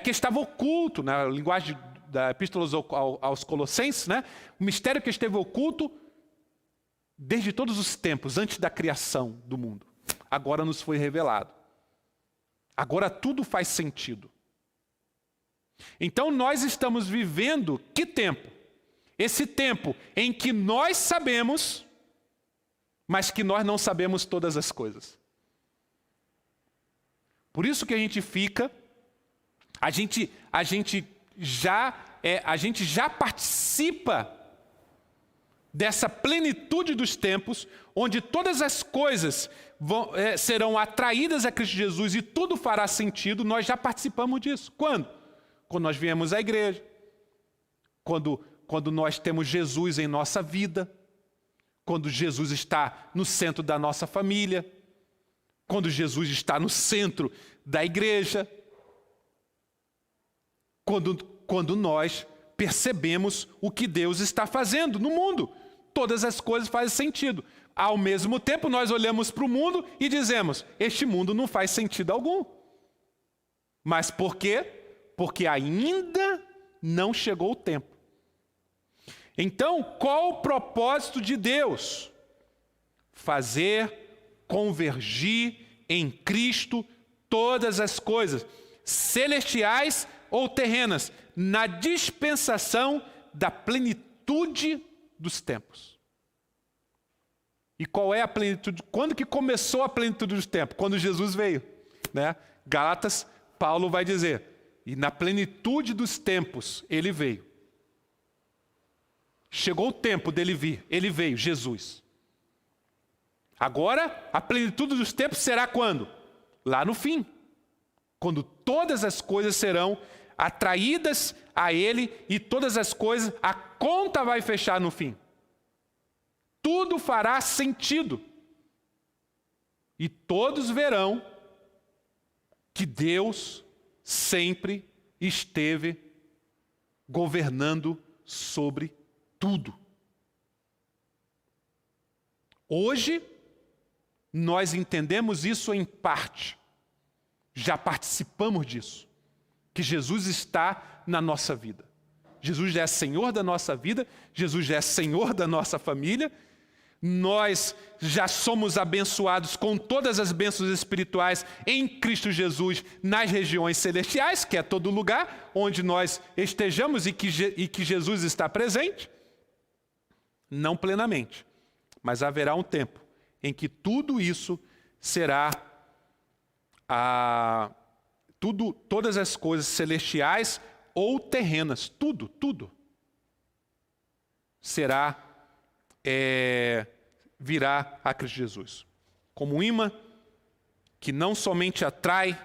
que estava oculto, na linguagem da Epístola aos Colossenses, o mistério que esteve oculto desde todos os tempos, antes da criação do mundo. Agora nos foi revelado. Agora tudo faz sentido. Então nós estamos vivendo que tempo? Esse tempo em que nós sabemos, mas que nós não sabemos todas as coisas. Por isso que a gente fica, a gente já participa dessa plenitude dos tempos, onde todas as coisas serão atraídas a Cristo Jesus e tudo fará sentido, nós já participamos disso. Quando? Quando nós viemos à igreja, quando nós temos Jesus em nossa vida, quando Jesus está no centro da nossa família, quando Jesus está no centro da igreja, quando nós percebemos o que Deus está fazendo no mundo. Todas as coisas fazem sentido. Ao mesmo tempo, nós olhamos para o mundo e dizemos, este mundo não faz sentido algum. Mas por quê? Porque ainda não chegou o tempo. Então, qual o propósito de Deus? Fazer convergir em Cristo todas as coisas, celestiais ou terrenas, na dispensação da plenitude dos tempos. E qual é a plenitude? Quando que começou a plenitude dos tempos? Quando Jesus veio, né? Gálatas, Paulo vai dizer, e na plenitude dos tempos ele veio. Chegou o tempo dele vir, ele veio, Jesus. Agora, a plenitude dos tempos será quando? Lá no fim. Quando todas as coisas serão atraídas a ele e todas as coisas, a conta vai fechar no fim. Tudo fará sentido. E todos verão que Deus sempre esteve governando sobre tudo. Hoje, nós entendemos isso em parte. Já participamos disso. Que Jesus está na nossa vida. Jesus já é Senhor da nossa vida, Jesus já é Senhor da nossa família. Nós já somos abençoados com todas as bênçãos espirituais em Cristo Jesus nas regiões celestiais, que é todo lugar onde nós estejamos e que Jesus está presente. Não plenamente, mas haverá um tempo em que tudo isso será, todas as coisas celestiais ou terrenas, tudo, virá a Cristo Jesus. Como um imã que não somente atrai,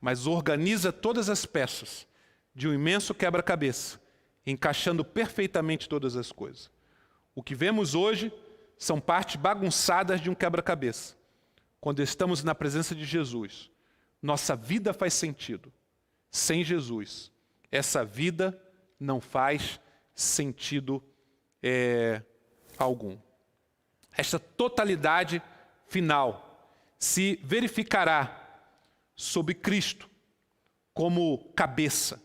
mas organiza todas as peças de um imenso quebra-cabeça, encaixando perfeitamente todas as coisas. O que vemos hoje são partes bagunçadas de um quebra-cabeça. Quando estamos na presença de Jesus, nossa vida faz sentido. Sem Jesus, essa vida não faz sentido algum. Esta totalidade final se verificará sobre Cristo como cabeça.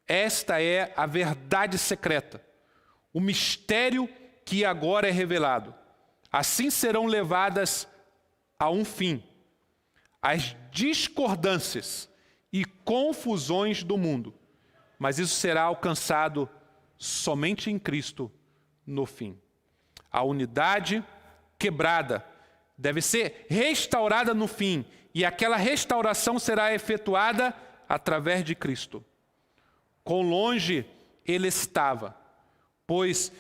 Esta é a verdade secreta, o mistério que agora é revelado. Assim serão levadas a um fim as discordâncias e confusões do mundo, mas isso será alcançado somente em Cristo no fim. A unidade quebrada deve ser restaurada no fim, e aquela restauração será efetuada através de Cristo. Quão longe ele estava, pois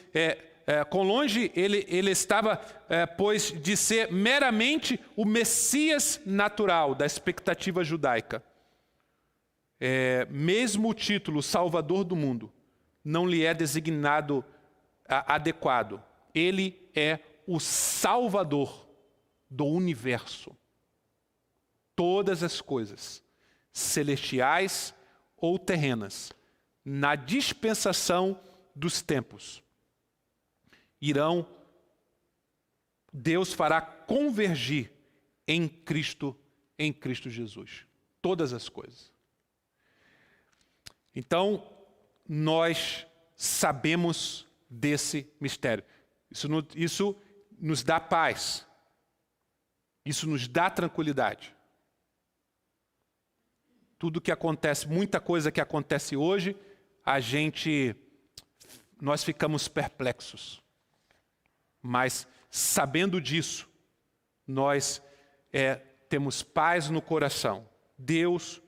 ele estava, pois, de ser meramente o Messias natural da expectativa judaica. Mesmo o título Salvador do mundo não lhe é designado adequado. Ele é o Salvador do universo. Todas as coisas, celestiais ou terrenas, na dispensação dos tempos, Deus fará convergir em Cristo Jesus. Todas as coisas. Então, nós sabemos desse mistério. Isso nos dá paz. Isso nos dá tranquilidade. Tudo que acontece, muita coisa que acontece hoje, nós ficamos perplexos. Mas, sabendo disso, nós temos paz no coração. Deus,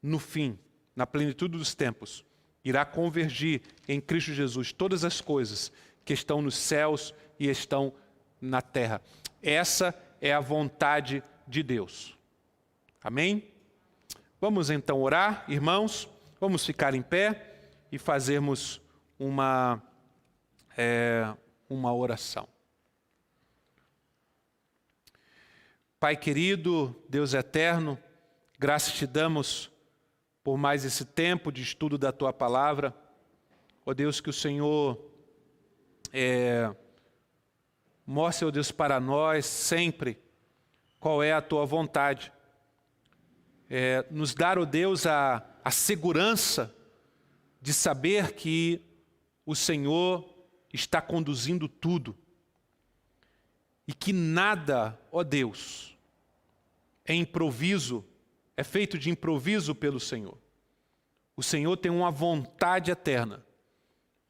no fim, na plenitude dos tempos, irá convergir em Cristo Jesus todas as coisas que estão nos céus e estão na terra. Essa é a vontade de Deus. Amém? Vamos então orar, irmãos. Vamos ficar em pé e fazermos uma oração. Pai querido, Deus eterno, graças te damos por mais esse tempo de estudo da Tua Palavra. Ó Deus, que o Senhor mostre, ó Deus, para nós sempre qual é a Tua vontade. Nos dar, ó Deus, a segurança de saber que o Senhor está conduzindo tudo. E que nada, ó Deus, é feito de improviso pelo Senhor. O Senhor tem uma vontade eterna.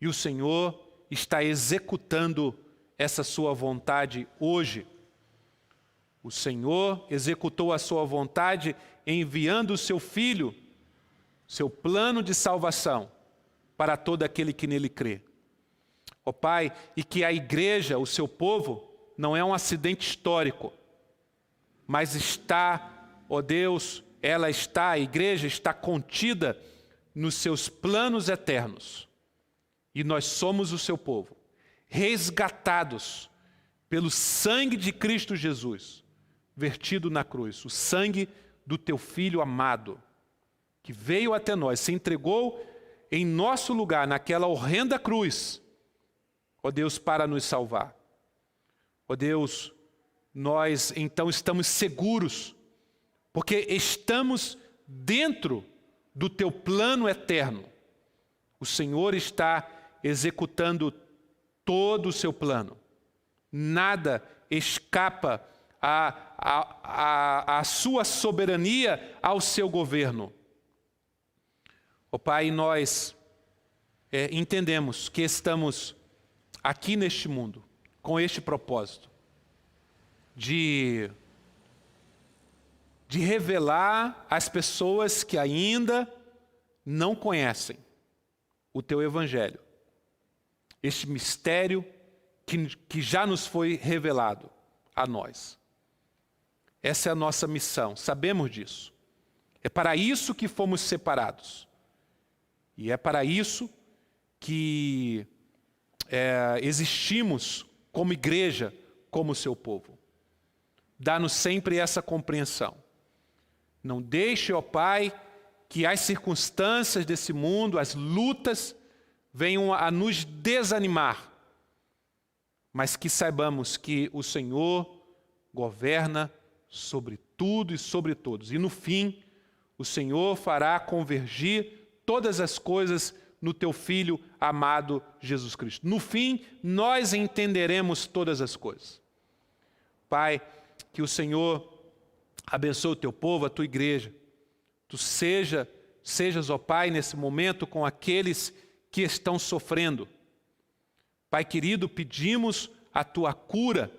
E o Senhor está executando essa sua vontade hoje. O Senhor executou a sua vontade enviando o seu Filho, seu plano de salvação, para todo aquele que nele crê. Ó Pai, e que a igreja, o seu povo, não é um acidente histórico, mas está, ó Deus, a igreja está contida nos seus planos eternos. E nós somos o seu povo, resgatados pelo sangue de Cristo Jesus, vertido na cruz, o sangue do teu Filho amado, que veio até nós, se entregou em nosso lugar, naquela horrenda cruz, ó Deus, para nos salvar. Ó Deus, nós então estamos seguros, porque estamos dentro do teu plano eterno. O Senhor está executando todo o seu plano. Nada escapa à sua soberania, ao seu governo. Ó Pai, nós entendemos que estamos aqui neste mundo com este propósito de revelar às pessoas que ainda não conhecem o teu Evangelho, este mistério que já nos foi revelado a nós. Essa é a nossa missão, sabemos disso. É para isso que fomos separados. E é para isso que existimos como igreja, como seu povo. Dá-nos sempre essa compreensão. Não deixe, ó Pai, que as circunstâncias desse mundo, as lutas, venham a nos desanimar, mas que saibamos que o Senhor governa sobre tudo e sobre todos. E no fim, o Senhor fará convergir todas as coisas no teu Filho amado Jesus Cristo. No fim, nós entenderemos todas as coisas. Pai, que o Senhor abençoe o teu povo, a tua igreja. Tu sejas, ó Pai, nesse momento com aqueles que estão sofrendo. Pai querido, pedimos a tua cura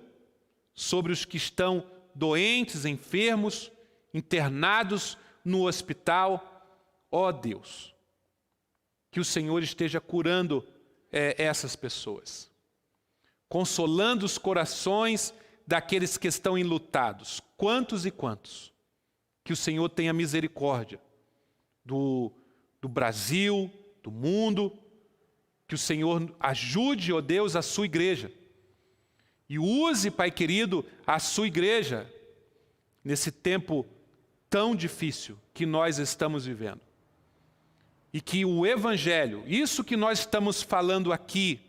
sobre os que estão doentes, enfermos, internados no hospital. Ó Deus, que o Senhor esteja curando essas pessoas, consolando os corações daqueles que estão enlutados. Quantos e quantos? Que o Senhor tenha misericórdia do Brasil, do mundo, que o Senhor ajude, ó Deus, a sua igreja. E use, Pai querido, a sua igreja nesse tempo tão difícil que nós estamos vivendo. E que o Evangelho, isso que nós estamos falando aqui,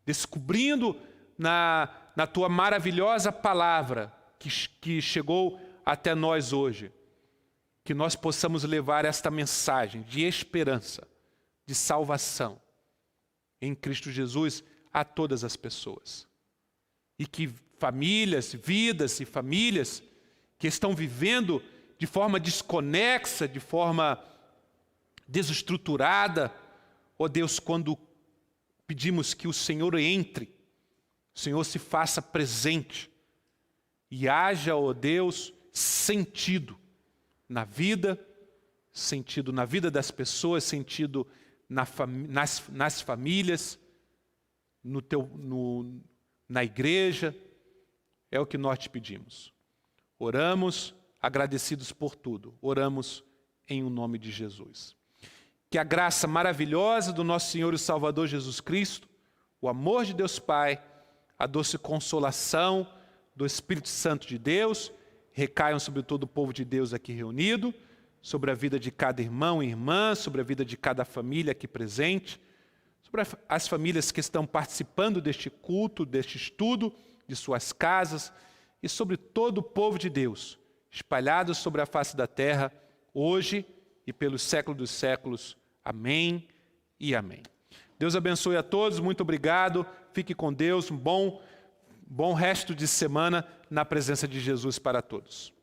descobrindo na tua maravilhosa palavra que chegou até nós hoje, que nós possamos levar esta mensagem de esperança, de salvação em Cristo Jesus a todas as pessoas. E que famílias, vidas e famílias que estão vivendo de forma desconexa, de forma desestruturada, ó Deus, quando pedimos que o Senhor entre, o Senhor se faça presente e haja, ó Deus, sentido na vida das pessoas, sentido nas famílias, na igreja. É o que nós te pedimos. Oramos agradecidos por tudo. Oramos em o nome de Jesus. Que a graça maravilhosa do nosso Senhor e Salvador Jesus Cristo, o amor de Deus Pai, a doce consolação do Espírito Santo de Deus, recaiam sobre todo o povo de Deus aqui reunido, sobre a vida de cada irmão e irmã, sobre a vida de cada família aqui presente, sobre as famílias que estão participando deste culto, deste estudo, de suas casas, e sobre todo o povo de Deus, espalhado sobre a face da terra, hoje e pelos séculos dos séculos. Amém e amém. Deus abençoe a todos, muito obrigado, fique com Deus, um bom resto de semana na presença de Jesus para todos.